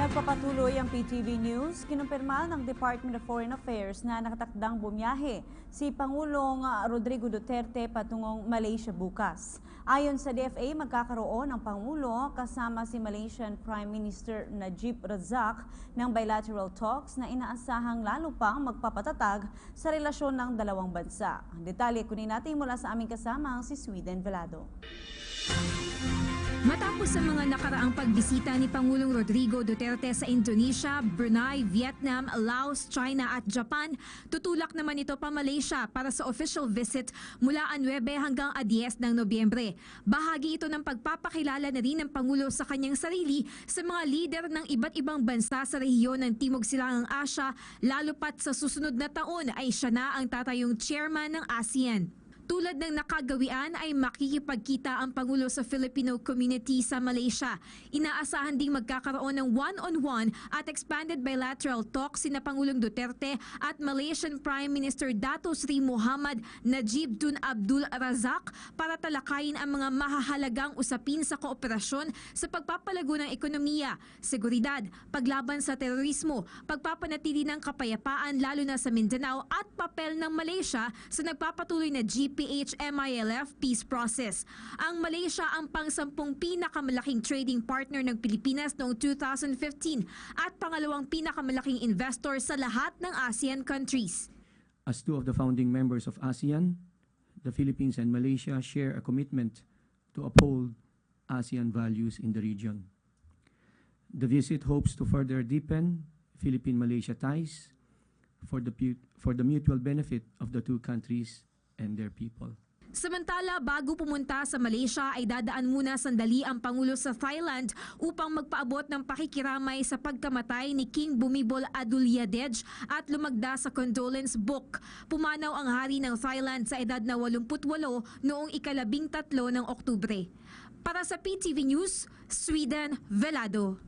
Nagpapatuloy ang PTV News. Kinumpirma ng Department of Foreign Affairs na nakatakdang bumiyahe si Pangulong Rodrigo Duterte patungong Malaysia bukas. Ayon sa DFA, magkakaroon ng Pangulo kasama si Malaysian Prime Minister Najib Razak ng bilateral talks na inaasahang lalo pang magpapatatag sa relasyon ng dalawang bansa. Ang detalye kunin natin mula sa aming kasamang si Sweden Velado. Matapos sa mga nakaraang pagbisita ni Pangulong Rodrigo Duterte sa Indonesia, Brunei, Vietnam, Laos, China at Japan, tutulak naman ito pa Malaysia para sa official visit mula 9 hanggang 10 ng Nobyembre. Bahagi ito ng pagpapakilala na rin ng Pangulo sa kanyang sarili sa mga lider ng iba't ibang bansa sa rehiyon ng Timog Silangang Asya, lalo pat sa susunod na taon ay siya na ang tatayong chairman ng ASEAN. Tulad ng nakagawian ay makikipagkita ang Pangulo sa Filipino community sa Malaysia. Inaasahan ding magkakaroon ng one-on-one at expanded bilateral talks sina Pangulong Duterte at Malaysian Prime Minister Dato Sri Muhammad Najib Tun Abdul Razak para talakayin ang mga mahahalagang usapin sa kooperasyon sa pagpapalago ng ekonomiya, seguridad, paglaban sa terorismo, pagpapanatili ng kapayapaan lalo na sa Mindanao at papel ng Malaysia sa nagpapatuloy na GPH-MILF peace process. Ang Malaysia ang pang-10 pinakamalaking trading partner ng Pilipinas noong 2015 at pangalawang pinakamalaking investor sa lahat ng ASEAN countries. As two of the founding members of ASEAN, the Philippines and Malaysia share a commitment to uphold ASEAN values in the region. The visit hopes to further deepen Philippine-Malaysia ties for the mutual benefit of the two countries and their people. Samantala, bago pumunta sa Malaysia ay dadaan muna sandali ang Pangulo sa Thailand upang magpaabot ng pakikiramay sa pagkamatay ni King Bhumibol Adulyadej at lumagda sa condolence book. Pumanaw ang hari ng Thailand sa edad na 88 noong ika-13 ng Oktubre. Para sa PTV News, Sweden Velado.